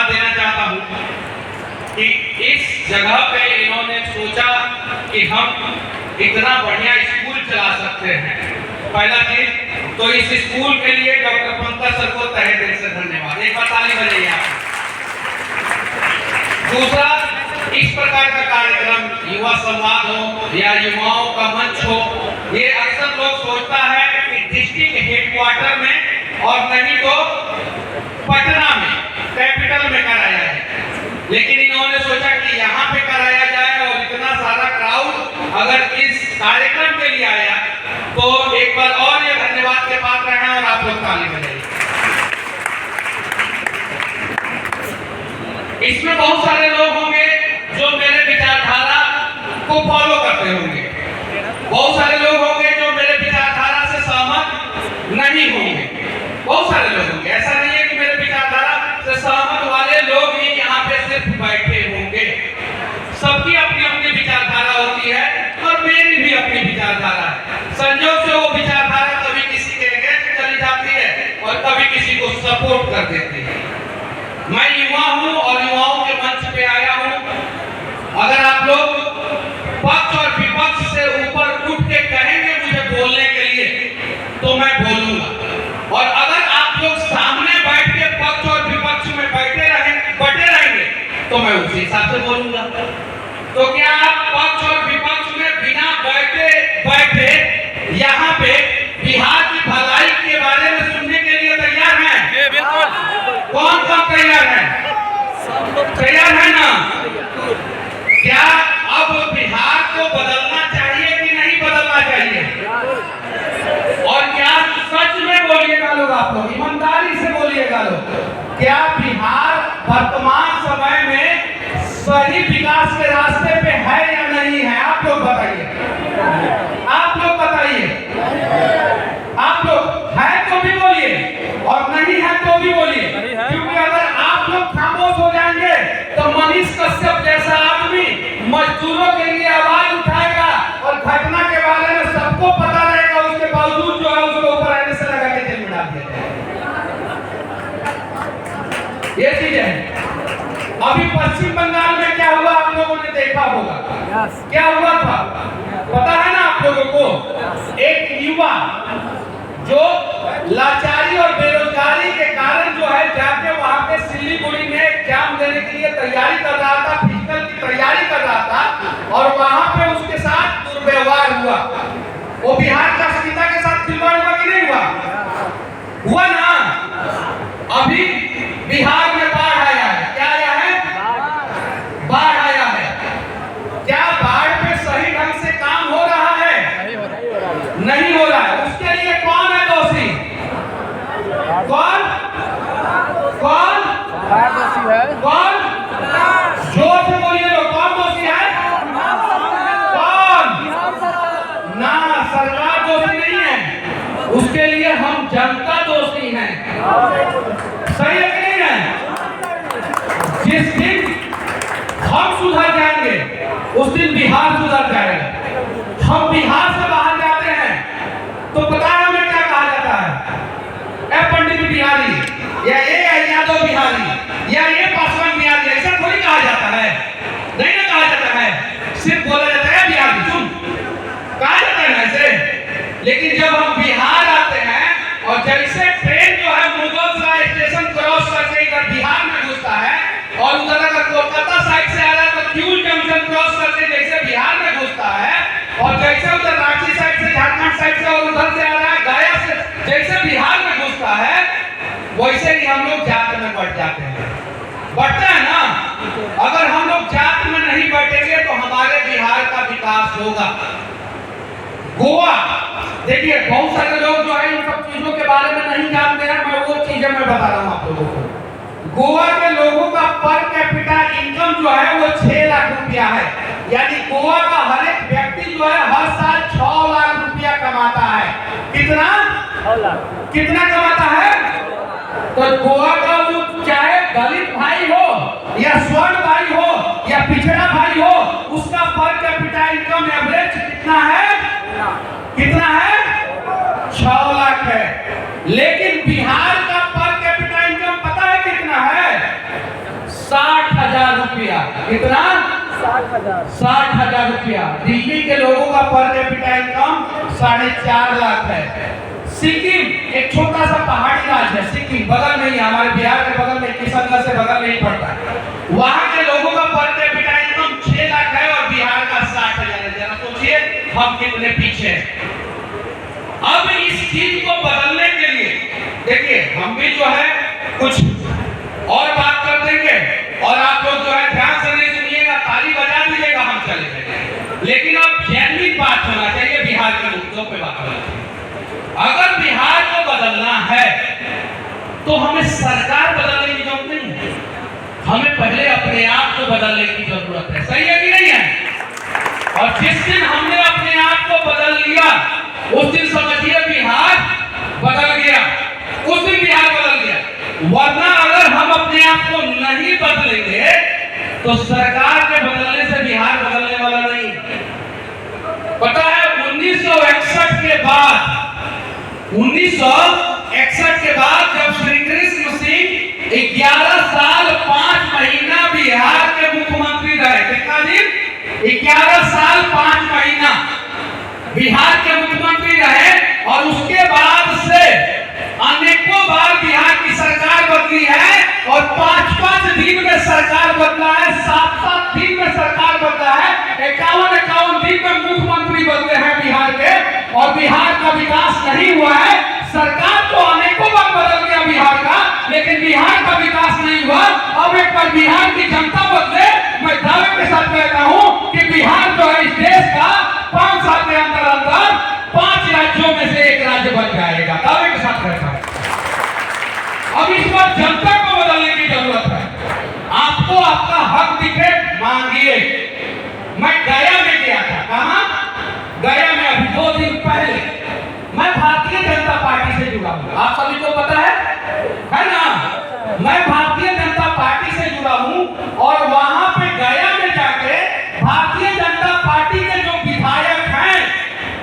धन्यवाद देना चाहता हूँ कि इस जगह पे इन्होंने सोचा कि हम इतना बढ़िया स्कूल चला सकते हैं। पहला चीज तो इस स्कूल के लिए डॉक्टर पंकज सर को तहे दिल से धन्यवाद, एक बार ताली बजाइए आप। दूसरा, इस प्रकार का कार्यक्रम युवा संवाद हो या युवाओं का मंच हो, ये अक्सर लोग सोचता है कि डिस्ट्रिक्ट हेडक्वार्टर में और नहीं तो पटना में कैपिटल में कराया जाए, लेकिन इन्होंने सोचा कि यहाँ पे कराया जाए और इतना सारा क्राउड अगर इस कार्यक्रम के लिए आया तो एक बार और ये धन्यवाद के पात्र हैं और आप लोग ताली बजाइए। इसमें बहुत सारे लोग होंगे जो मेरे विचारधारा को फॉलो करते होंगे, बहुत सारे लोग होंगे जो मेरे विचारधारा से सहमत नहीं होंगे, बहुत सारे लोग होंगे। ऐसा नहीं है कि मेरे विचारधारा से सहमत वाले लोग ही यहाँ पे सिर्फ बैठे होंगे। सबकी अपनी अपनी विचारधारा होती है और मेरी भी अपनी विचारधारा है। संयोग से वो विचारधारा कभी किसी के अगेंस्ट चली जाती है और कभी किसी को सपोर्ट कर देती है। मैं युवा हूँ और युवाओं के मंच पे आया हूँ। अगर आप लोग पक्ष और विपक्ष से ऊपर उठ के कहेंगे मुझे बोलने के लिए तो मैं बोलूंगा, और अगर आप लोग सामने बैठ के पक्ष और विपक्ष में बटे रहेंगे तो मैं उसी हिसाब से बोलूंगा। तो क्या आप पक्ष और विपक्ष में बिना बैठे यहाँ पे बिहार की भलाई के बारे में सुनने के लिए तैयार हैं? बिल्कुल। कौन कौन तैयार है? तैयार है ना? क्या अब बिहार को बदलना चाहिए कि नहीं बदलना चाहिए? और क्या सच में बोलिएगा लोग, आप लोग ईमानदारी से बोलिएगा लोग, क्या बिहार वर्तमान समय में सही विकास के रास्ते पे है या नहीं है? आप लोग बताइए, आप लोग बताइए। आप लोग है तो भी बोलिए और नहीं है तो भी बोलिए, क्योंकि अगर आप लोग खामोश हो जाएंगे तो मनीष कश्यप जैसा आदमी मजदूरों के लिए आवाज उठाएगा और घटना के बारे में सबको पता रहेगा, उसके बावजूद जो है उसको ऊपर आने से लगा के जेल में डाल दिया जाएगा। ये चीज है। अभी पश्चिम बंगाल में क्या हुआ आप लोगों ने देखा होगा। क्या हुआ था पता है ना आप लोगों को? एक युवा जो लाचारी और बेरोजगारी के कारण जो है जाके वहां पे सिलीगुड़ी में एग्जाम देने के लिए तैयारी कर रहा था, फिजिकल की तैयारी कर रहा था, और वहां पे उसके साथ दुर्व्यवहार हुआ। वो बिहार का सरिता के साथ खिलवाड़ हुआ कि नहीं हुआ? हुआ ना। अभी बिहार में बाढ़ आया है। क्या आया है? बाढ़ आया है। क्या बाढ़ पे सही ढंग से काम हो रहा है? नहीं हो रहा है। उसके लिए कौन है दोषी? कौन कौन दोषी है? कौन? जोर से बोलिए लोग, कौन दोषी है? कौन? ना, सरकार दोषी नहीं है, उसके लिए हम जनता दोषी हैं। सही है कि नहीं है? जिस दिन हम सुधर जाएंगे उस दिन बिहार सुधर जाएगा। हम बिहार से बाहर जाते हैं तो पता है हमें क्या कहा जाता है? ए पंडित बिहारी या ये यादव बिहारी या ये पासवान बिहारी, ऐसा थोड़ी कहा जाता है। नहीं ना कहा जाता है, सिर्फ बोला जाता है बिहारी, सुन, कहा जाता है ऐसे। लेकिन जब हम बिहार आते हैं और जैसे ट्रेन जो है मुगलसराय स्टेशन क्रॉस करके इधर बिहार में घुसता है और उधर अगर कोलकाता साइड से आ रहा है तो क्यूल जंक्शन क्रॉस करके जैसे बिहार में घुसता है, और जैसे उधर रांची साइड से, झारखंड साइड से और उधर से आ रहा है गया से जैसे बिहार में घुसता है, वैसे ही हम लोग जात में बढ़ जाते हैं। बढ़ते हैं ना। अगर हम लोग जात में नहीं बढ़ेंगे तो हमारे बिहार का विकास होगा। गोवा देखिए, बहुत सारे लोग जो है इन सब चीजों के बारे में नहीं जानते हैं, मैं वो चीजें मैं बता रहा हूँ आप लोगों को। गोवा के लोगों का पर कैपिटा इनकम जो है वो 6 लाख रुपया है। यानी गोवा का हर एक व्यक्ति जो है हर साल 6 लाख रुपया कमाता है। कितना? 6 लाख। कितना कमाता है? तो गोवा का जो चाहे दलित भाई हो या स्वर्ण भाई हो या पिछड़ा भाई हो, उसका पर कैपिटा इनकम एवरेज कितना है? कितना है? 6 लाख है। लेकिन बिहार का पर कैपिटा इनकम पता है कितना है? कितना? 60,000 रुपया। दिल्ली के लोगों का पर कैपिटा इनकम 4.5 लाख है। सिक्किम एक छोटा सा पहाड़ी राज्य है, सिक्किम बगल में ही, हमारे बिहार के बगल में, किशनगंज से बगल में ही पड़ता है। वहां के लोगों का पर कैपिटा इनकम 6 लाख है और बिहार का 60,000 है। जरा सोचिए हम कितने पीछे हैं। अब इस चीज को बदलने के लिए देखिए हम भी जो है कुछ और बात कर देंगे और आप लोग जो है ध्यान से नहीं सुनिएगा, ताली बजा दीजिएगा, हम चले जाएंगे। लेकिन अब जेन्युइन बात होना चाहिए, बिहार के मुद्दों पे बात होना चाहिए। अगर बिहार को बदलना है तो हमें सरकार बदलने की जरूरत नहीं है, हमें पहले अपने आप को बदलने की जरूरत है। सही है कि नहीं है? और जिस दिन हमने अपने आप को बदल लिया उस दिन समझिए बिहार बदल गया, उस दिन बिहार बदल गया। वरना अगर हम अपने आप को नहीं बदलेंगे तो सरकार के बदलने से बिहार बदलने वाला नहीं। पता है 1961 के बाद जब श्री कृष्ण सिंह 11 साल 5 महीना बिहार के मुख्यमंत्री रहे, कितना दिन? 11 साल 5 महीना बिहार के मुख्यमंत्री रहे और उसके बाद से अनेकों बार बिहार की सरकार बदली है और 5-5 दिन में सरकार बदला है, 7-7 दिन में सरकार बदला है, 51-51 दिन में मुख्यमंत्री बदले हैं बिहार के, और बिहार का विकास नहीं हुआ है। सरकार तो अनेकों बार बदल गया बिहार का, लेकिन बिहार का विकास नहीं हुआ। अब एक बार बिहार की जनता बदले, मैं दावे के साथ कहता हूं कि बिहार जो है इस देश का 5 साल के अंदर 5 राज्यों में से एक राज्य बन जाएगा, दावे के साथ कहता हूं। अब इस बार जनता को बदलने की जरूरत है। आपको आपका हक दिखे, मांगिए। मैं गया में गया था, कहां? गया में अभी 2 दिन पहले। मैं भारतीय जनता पार्टी से जुड़ा हूं, आप सभी को पता है ना? मैं भारतीय जनता पार्टी से जुड़ा हूं और वहां पे गया में जाके भारतीय जनता पार्टी के जो विधायक हैं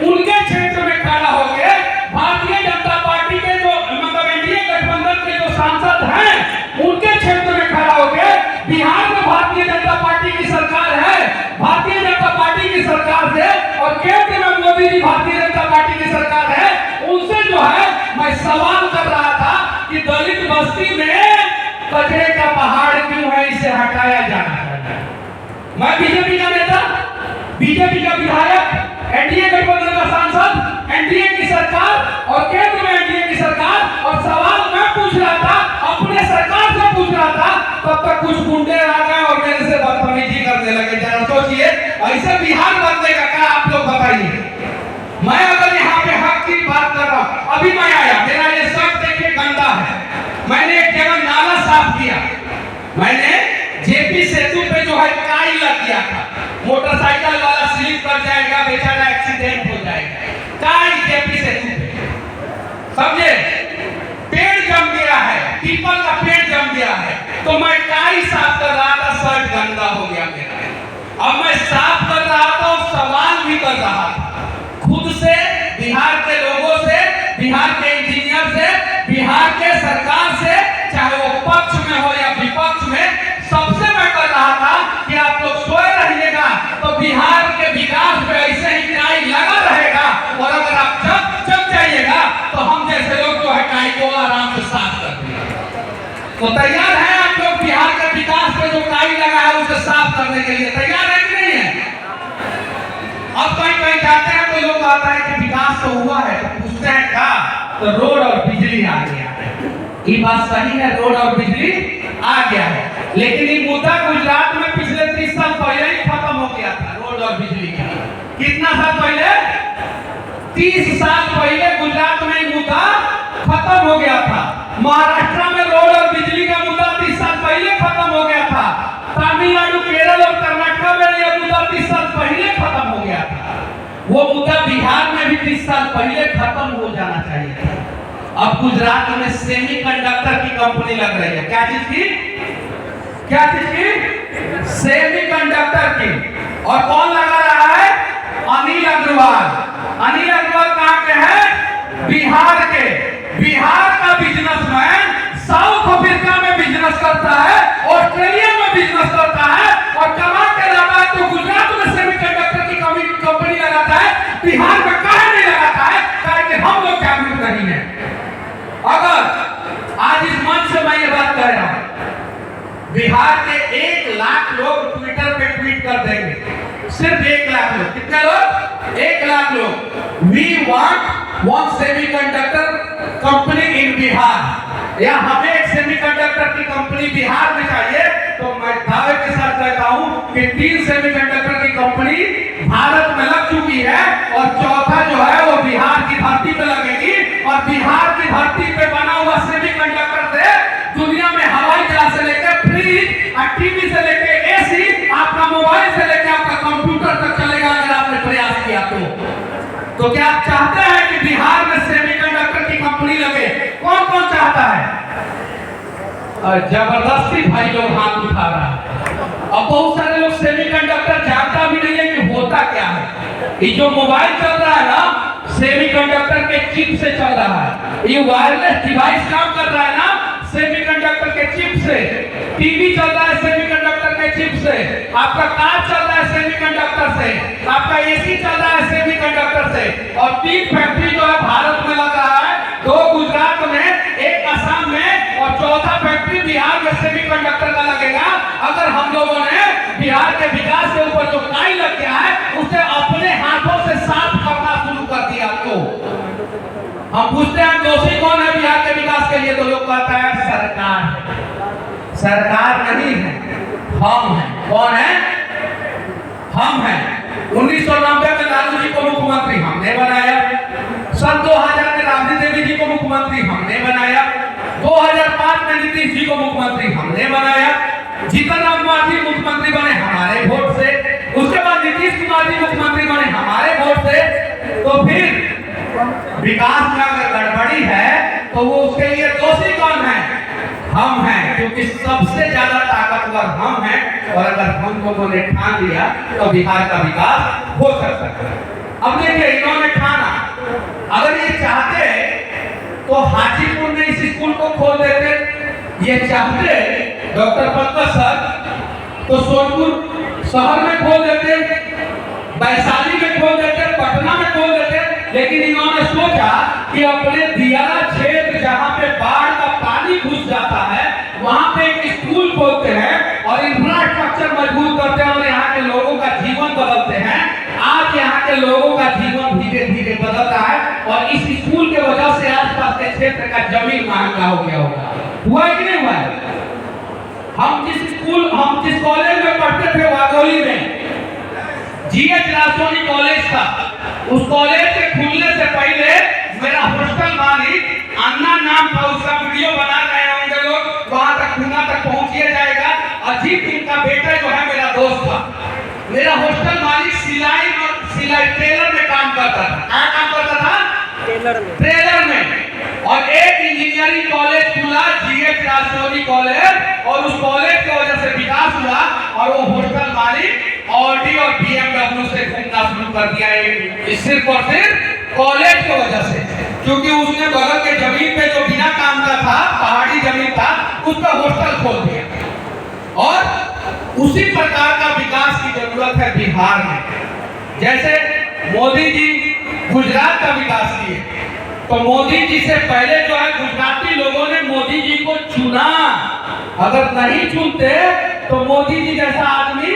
उनके क्षेत्र में खड़ा होकर भारतीय जनता पार्टी के जो मतलब एनडीए गठबंधन के जो सांसद हैं उनके क्षेत्र में खड़ा होकर बिहार में भारतीय जनता पार्टी की सरकार है, भारतीय जनता पार्टी की सरकार से, और केंद्र में मोदी जी भारतीय जनता पार्टी की सरकार है, उनसे जो है मैं सवाल कर रहा था कि दलित बस्ती में कचरे का पहाड़ क्यों है, इसे हटाया जाना चाहिए। मैं बीजेपी का नेता, बीजेपी का विधायक, एनडीए गठबंधन का सांसद, एनडीए की सरकार और केंद्र में एनडीए की सरकार, और सवाल मैं पूछ रहा था, अपने सरकार से पूछ रहा था, तब तक कुछ गुंडे आ गए और मेरे से बदतमीजी करने लगे। जरा सोचिए ऐसे बिहार बदलेगा क्या? आप लोग बताइए। मैं अगर यहाँ पे हक की बात कर रहा हूँ, अभी मैं आया, मेरा ये शर्ट देखिए गंदा है, मैंने एक जगह नाला साफ किया, मैंने जेपी सेतु पे जो है काई लग गया था, मोटरसाइकिल वाला स्लिप कर जाएगा, बेचारा एक्सीडेंट हो जाएगा, काई जेपी सेतु पे, समझे? पेड़ जम गया है, पीपल का पेड़ जम गया है, तो मैं काई साफ कर रहा था, शर्ट गंदा हो गया मेरा। अब मैं साफ कर रहा था और सवाल भी कर रहा था खुद से, बिहार के लोगों से, बिहार के इंजीनियर से, बिहार के सरकार से, चाहे वो पक्ष में हो या विपक्ष में, सबसे मैं कर रहा था कि आप लोग सोए रहिएगा तो बिहार के विकास में ऐसे ही काई लगा रहेगा, और अगर आप जब जाइएगा तो हम जैसे लोग जो है काई को आराम से साफ कर देंगे। तो तैयार है आप लोग बिहार के विकास में जो काई लगा है उसे साफ करने के लिए? तैयार है कि नहीं है? अब कहीं जाते हैं तो लोग आता है कि विकास तो हुआ है, तो पूछते हैं क्या, तो रोड और बिजली आ गया है। ये बात सही है, रोड और बिजली आ गया है, लेकिन ये मुद्दा गुजरात में पिछले 30 साल पहले ही खत्म हो गया था, रोड और बिजली का। कितना साल पहले? 30 साल पहले गुजरात में ये मुद्दा खत्म हो गया था। महाराष्ट्र में रोड और बिजली का मुद्दा 30 साल पहले खत्म हो गया था। तमिलनाडु, केरल और कर्नाटक में यह मुद्दा 30 साल पहले खत्म हो गया था। वो मुद्दा बिहार में भी 30 साल पहले खत्म हो जाना चाहिए था। अब गुजरात में सेमीकंडक्टर की कंपनी लग रही है। क्या चीज की? क्या चीज की? सेमीकंडक्टर की। और कौन लगा रहा है? अनिल अग्रवाल। अनिल अग्रवाल कहां के हैं? बिहार के। बिहार का बिजनेसमैन साउथ अफ्रीका में बिजनेस करता है, ऑस्ट्रेलिया में बिजनेस करता है, और बिहार के 1 लाख लोग ट्विटर पे ट्वीट कर देंगे, सिर्फ 1 लाख लोग। कितने लोग? 1 लाख लोग। We want one semiconductor company in Bihar, या हमें एक सेमीकंडक्टर की कंपनी बिहार में चाहिए। तो मैं दावे के साथ कहता हूं कि 3 सेमीकंडक्टर की कंपनी भारत में लग चुकी है, और चौथा जो है वो बिहार की धरती पे लगेगी। और बिहार की धरती पे बना हुआ सेमीकंडक्टर से दुनिया में हवाई जहाज से लेकर फ्रिज और टीवी से लेकर एसी, आपका मोबाइल से लेकर आपका कंप्यूटर तक चलेगा अगर आपने प्रयास किया तो क्या आप चाहते हैं कि बिहार में सेमीकंडक्टर की कंपनी लगे? कौन कौन चाहता है? जबरदस्ती भाई लोग हाथ उठा रहा है। अब बहुत सारे लोग सेमीकंडक्टर जानता भी नहीं है कि होता क्या है। ये जो मोबाइल चल रहा है ना, सेमीकंडक्टर के चिप से चल रहा है। ये वायरलेस डिवाइस काम कर रहा है ना, सेमीकंडक्टर के चिप से। टीवी चल रहा है सेमीकंडक्टर के चिप से, आपका कार चल रहा है सेमीकंडक्टर से, आपका एसी चल रहा है सेमीकंडक्टर से। और 3 फैक्ट्री जो है भारत में लग रहा है, 2 गुजरात में, 1 असम में, और चौथा फैक्ट्री बिहार में सेमीकंडक्टर का लगेगा। अगर हम लोगों ने बिहार के विकास के ऊपर जो काई लग गया है उसे अपने हाथों से साफ करना शुरू कर दिया तो हम पूछते हैं दोषी कौन है बिहार के विकास के लिए? तो लोग कहता है सरकार। सरकार नहीं है, हम हैं। कौन है? हम हैं। 1990 में लालू जी को मुख्यमंत्री हमने बनाया, सन 2000 में राबड़ी देवी जी को मुख्यमंत्री हमने बनाया, 2005 में नीतीश जी को मुख्यमंत्री हमने बनाया, जीतन राम मांझी मुख्यमंत्री बने हमारे वोट से, उसके बाद नीतीश कुमार जी मुख्यमंत्री बने हमारे वोट से। तो फिर विकास में अगर गड़बड़ी है तो वो उसके लिए दोषी कौन है? हम हैं, क्योंकि सबसे ज्यादा ताकतवर हम हैं। और अगर हम लोगों ने ठान लिया तो बिहार का विकास हो सकता है। अब देखिए, इन्होंने ठाना, अगर ये चाहते तो हाजीपुर में इस स्कूल को खोल देते। ये चाहते डॉक्टर पंकज सर तो सोनपुर शहर में खोल देते, वैशाली में खोल देते, पटना में खोल देते। लेकिन इन्होंने सोचा कि अपने दियारा क्षेत्र जहां पे बाढ़ का पानी घुस जाता है वहां पे एक स्कूल खोलते हैं और इंफ्रास्ट्रक्चर मजबूत करते हैं और यहाँ के लोगों का जीवन बदलते हैं। आज यहाँ के लोगों का जीवन धीरे धीरे बदल रहा है और इस स्कूल के वजह से आसपास के क्षेत्र का जमीन महंगा हो गया होगा। हुआ कि नहीं हुआ? हम जिस कॉलेज में पढ़ते थे वाघोली में, जीएच रासोनी कॉलेज था, उस कॉलेज के खुलने से पहले मेरा हॉस्टल मालिक अन्ना नाम था, उसका वीडियो बना रहे होंगे लोग, वहां तक खुना तक पहुंचिए जाएगा। अजीत उनका बेटा जो है मेरा दोस्त था। मेरा हॉस्टल मालिक सिलाई टेलर में काम करता था। क्या काम करता था? टेलर में। और एक इंजीनियरिंग कॉलेज खुला, जीएच रासोनी कॉलेज, और उस कॉलेज की वजह से विकास हुआ और वो हॉस्टल मालिक ऑडी और बीएमडब्ल्यू से घूमना शुरू कर दिया है, सिर्फ और सिर्फ कॉलेज की वजह से। क्योंकि उसने बगल के जमीन पे जो बिना काम का था, पहाड़ी जमीन था, उस पर हॉस्टल खोल दिया। और उसी प्रकार का विकास की जरूरत है बिहार में। जैसे मोदी जी गुजरात का विकास किए, तो मोदी जी से पहले जो है गुजराती लोगों ने मोदी जी को चुना। अगर नहीं चुनते तो मोदी जी जैसा आदमी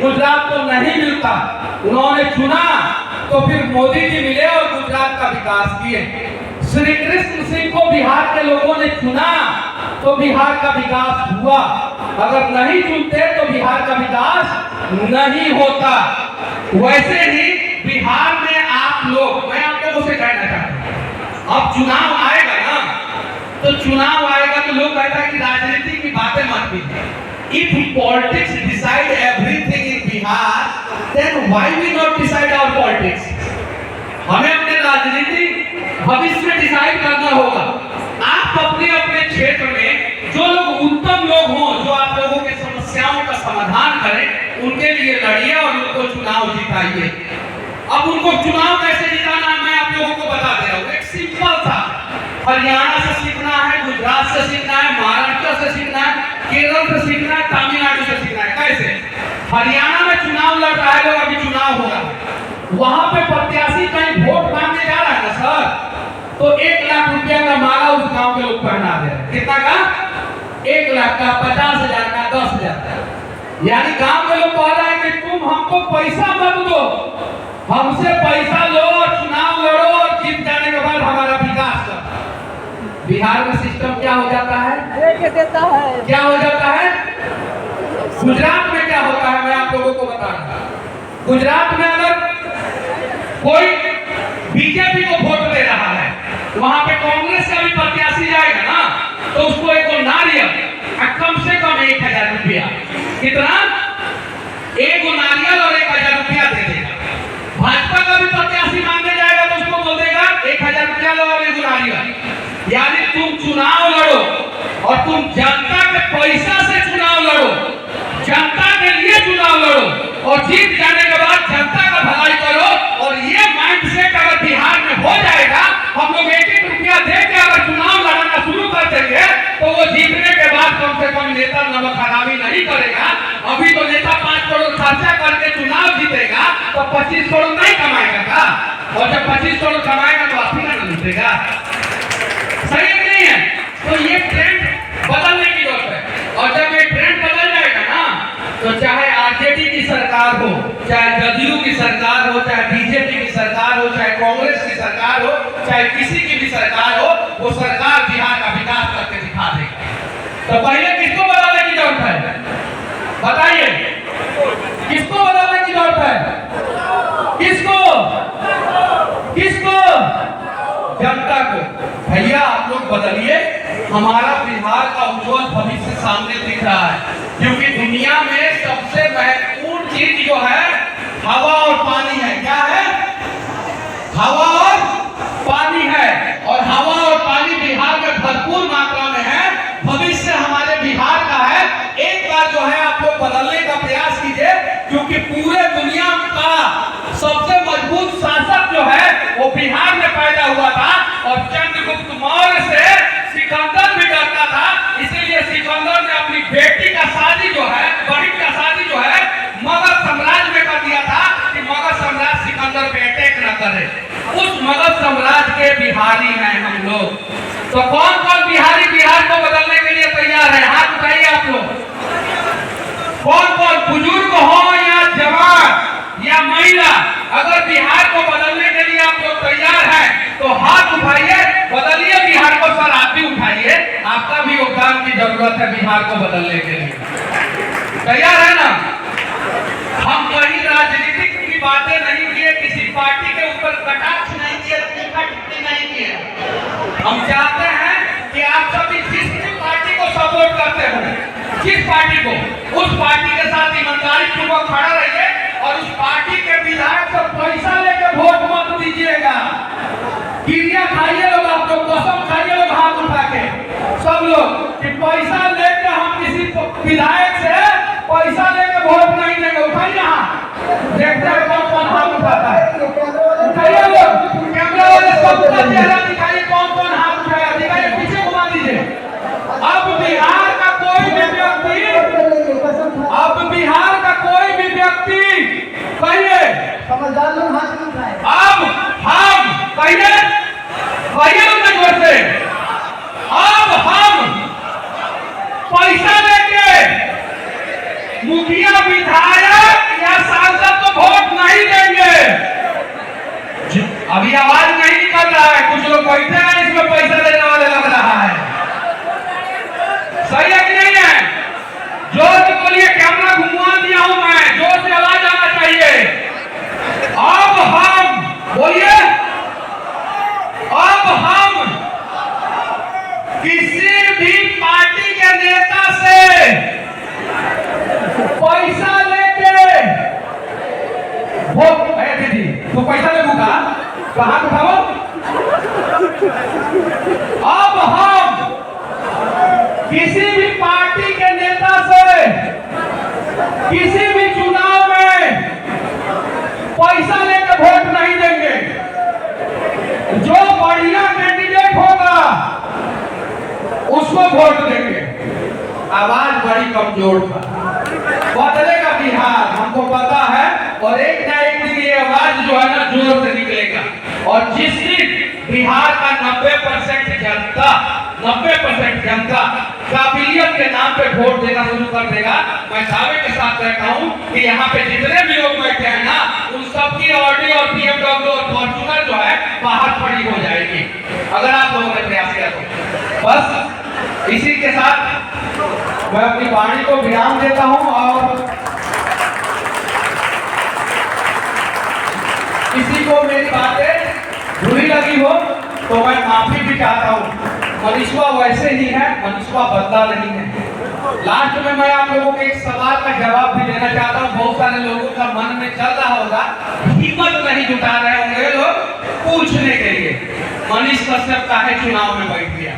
गुजरात को नहीं मिलता। उन्होंने चुना तो फिर मोदी जी मिले और गुजरात का विकास किए। श्री कृष्ण सिंह को बिहार के लोगों ने चुना तो बिहार का विकास हुआ। अगर नहीं चुनते तो बिहार का विकास नहीं होता। वैसे ही बिहार में आप लोग, मैं आप लोगों से कहना चाहता हूँ, अब चुनाव आएगा ना, तो चुनाव आएगा तो लोग कहता है कि राजनीति की बातें मत कीजिए। If politics decide everything in Bihar, then why we not decide our politics? हमें अपने राजनीति भविष्य डिसाइड करना होगा। आप अपने अपने क्षेत्र में जो लोग उत्तम लोग हों, जो आप लोगों की समस्याओं का समाधान करें, उनके लिए लड़िए और उनको चुनाव जिताइए। अब उनको चुनाव कैसे जिताना मैं आप लोगों को बता दे रहा हूँ। एक सिंपल था, हरियाणा से सीखना है, गुजरात से सीखना है, महाराष्ट्र से सीखना है, केरल से सीखना है, तमिलनाडु से सीखना है। कैसे? हरियाणा में चुनाव लड़ रहा है लोग, अभी चुनाव हो रहा है, वहां पे प्रत्याशी कहीं वोट मांगने जा रहा है ना सर, तो 1 लाख रुपया का माला उस गांव के लोग पहना दे रहे हैं। कितना का? 1 लाख का, 50,000 का, 10,000 का। यानी गांव के लोग कह रहे हैं कि तुम हमको पैसा मत दो, हमसे पैसा लो और चुनाव लड़ो और जीत जाने के बाद हमारा विकास करो। बिहार में सिस्टम क्या हो जाता है? देता है। क्या हो जाता है? गुजरात में क्या होता है मैं आप लोगों को बता रहा हूं। गुजरात में अगर कोई बीजेपी को वोट दे रहा है, वहां पे कांग्रेस का भी प्रत्याशी जाएगा ना, तो उसको एक नारियल कम से कम 1,000 रुपया, कितना? 1 नारियल और 1,000 रुपया दे देगा। भाजपा का भी प्रत्याशी मांगने जाएगा तो उसको बोल देगा 1,000 रुपया लो और 1 नारियल। यानी तुम चुनाव लड़ो और तुम जनता के पैसा से चुनाव लड़ो, जनता के लिए चुनाव लड़ो और जीत जाने के बाद जनता का भलाई करो। और ये माइंडसेट अगर बिहार में हो जाएगा, हम लोग 1-1 रुपया दे के अगर चुनाव लड़ना शुरू कर देंगे तो वो जीतने के बाद कम से कम नेता नमक हरामी नहीं करेगा। अभी तो नेता 5 करोड़ खर्चा करके चुनाव जीतेगा तो 25 करोड़ नहीं कमाएगा का? और जब 25 करोड़ कमाएगा तो आप ही ना जीतेगा। सही है कि नहीं है? तो ये ट्रेंड बदलने की जरूरत है। और जब ये ट्रेंड बदल जाएगा ना, तो चाहे आरजेडी की सरकार हो, चाहे जदयू की सरकार हो, चाहे बीजेपी की सरकार हो, चाहे कांग्रेस की सरकार हो, चाहे किसी की भी सरकार हो, वो सरकार बिहार का विकास करके दिखा देगी। तो पहले किसको बदलने की जरूरत है? बताइए, किसको बदलने की जरूरत है? किसको? किसको? जनता को। भैया आप लोग बदलिए, हमारा बिहार का उज्जवल भविष्य सामने दिख रहा है। क्योंकि दुनिया में सबसे महत्वपूर्ण चीज जो है हवा और पानी है। क्या है? हवा और पानी है। और हवा और पानी बिहार में भरपूर मात्रा में है। भविष्य हमारे बिहार का है। एक बार जो है आप लोग बदलने का प्रयास कीजिए, क्योंकि पूरे दुनिया का सबसे मजबूत शासक जो है वो बिहार में पैदा हुआ था। और चंद्रगुप्त मौर्य से सिकंदर भी डरता था, इसीलिए सिकंदर ने अपनी बेटी का शादी जो है, बहन का शादी जो है मगध साम्राज्य में कर दिया था कि मगध साम्राज्य सिकंदर पे अटैक न करे। उस मगध साम्राज्य के बिहारी हैं हम लोग। तो कौन कौन बिहारी बिहार को बदलने के लिए तैयार है? हाथ उठाइए आप लोग। कौन कौन, बुजुर्ग हो या जवान या महिला, अगर बिहार को बदलने के लिए आप लोग तैयार हैं तो हाथ उठाइए, बदलिए बिहार को। सर आप भी उठाइए, आपका भी योगदान की जरूरत है बिहार को बदलने के लिए। तैयार है ना? हम कहीं राजनीतिक की बातें नहीं किए, किसी पार्टी के ऊपर कटाक्ष नहीं किए, टीका टिप्पणी नहीं किए। हम चाहते हैं कि आप सभी जिस भी पार्टी को सपोर्ट करते हो, जिस पार्टी को, उस पार्टी के साथ ईमानदारी पूर्वक खड़ा रहिए और उस पार्टी के विधायक से पैसा लेके वोट मत दीजिएगा। गिरिया खाइए लोग, आप लोग कसम खाइए लोग हाथ उठा के सब लोग कि पैसा लेके हम किसी विधायक से पैसा लेके वोट नहीं देंगे। उठाइए हाथ, देखते हैं कौन कौन हाथ उठाता है। उठाइए लोग, कैमरा वाले सबका चेहरा दिखाइए, कौन कौन हाथ उठाया, दिखाइए, पीछे घुमा दीजिए। अब बिहार का कोई भी व्यक्ति, अब बिहार का कोई भी व्यक्ति कहिए, समझदार लोग हाथ नहीं उठाए। अब हम कहिए, कहिए उनके जोर से, अब हम पैसा लेके मुखिया, विधायक या सांसद को वोट नहीं देंगे। अभी आवाज नहीं निकल रहा है, कुछ लोग बैठे हैं इसमें पैसा देने वाले लग रहा है। सही है कि नहीं है? जोर से बोलिए, कैमरा घुमा दिया हूं मैं, जोर से आवाज आना चाहिए। अब हम बोलिए, अब हम किसी भी पार्टी के नेता से पैसा लेके वोट, दीदी तो पैसा ले लूंगा, कहां उठाओ। अब हम किसी भी पार्टी के नेता से किसी भी चुनाव में पैसा लेकर वोट नहीं देंगे। जो बढ़िया कैंडिडेट होगा उसको वोट देंगे। आवाज बड़ी कमजोर था, बदलेगा बिहार, हमको पता है। और एक ना एक दिन ये आवाज जो है ना जोर से निकलेगा। और जिस दिन बिहार का 90% जनता 90% जनता काबिलियत के नाम पे वोट देना शुरू कर देगा। मैं दावे के साथ कहता हूँ कि यहाँ पे जितने भी लोग बैठे हैं ना, उन सबकी ऑडी और BMW और फॉर्च्यूनर जो है बाहर खड़ी हो जाएगी अगर आप लोगों ने प्रयास किया तो। बस इसी के साथ मैं अपनी वाणी को विराम देता हूँ और किसी को मेरी बातें बुरी लगी हो तो मैं माफी भी चाहता हूँ। मनीषवा वैसे ही है, मनीषवा बदला नहीं है। लास्ट में मैं आप लोगों के एक सवाल का जवाब भी देना चाहता हूँ। बहुत सारे लोगों का मन में चल रहा होगा, हिम्मत नहीं जुटा रहे होंगे लोग पूछने के लिए मनीष कश्यप काहे चुनाव में बैठ गया।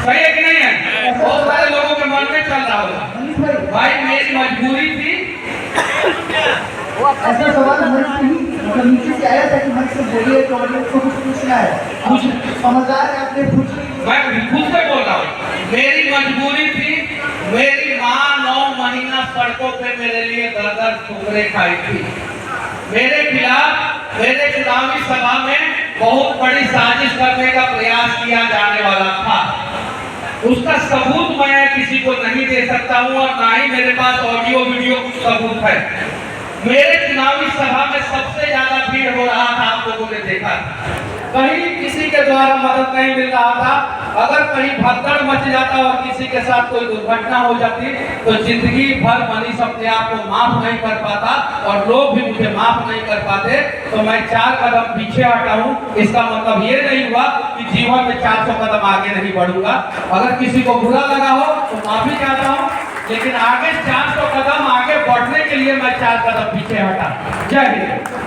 सही है कि नहीं है? बहुत सारे लोगों के मन में चल रहा होगा, भाई मेरी मजबूरी थी। ऐसा सवाल नीचे से आया था कि मन से बोलिए तो को कुछ पूछना है, कुछ समझदार है आपने पूछ लिया। मैं खुद से बोल रहा हूँ, मेरी मजबूरी थी। मेरी माँ 9 महीना सड़कों पे मेरे लिए दर-दर ठोकरें खाई थी। मेरे खिलाफ मेरे चुनावी सभा में बहुत बड़ी साजिश करने का प्रयास किया जाने वाला था। उसका सबूत मैं किसी को नहीं दे सकता हूँ और ना ही मेरे पास ऑडियो वीडियो कुछ सबूत है। मेरे चुनावी सभा में सबसे ज्यादा भीड़ हो रहा था, आप लोगों ने देखा। कहीं किसी के द्वारा मदद नहीं मिल रहा था। अगर कहीं भगदड़ मच जाता और किसी के साथ कोई दुर्घटना हो जाती तो जिंदगी भर मनीष अपने आप को माफ नहीं कर पाता और लोग भी मुझे माफ नहीं कर पाते। तो मैं 4 कदम पीछे हटा हूँ। इसका मतलब ये नहीं हुआ कि जीवन में 400 कदम आगे नहीं बढ़ूंगा। अगर किसी को बुरा लगा हो तो माफी चाहता हूँ, लेकिन आगे 400 कदम आगे बढ़ने के लिए मैं 4 कदम पीछे हटा। जय हिंद।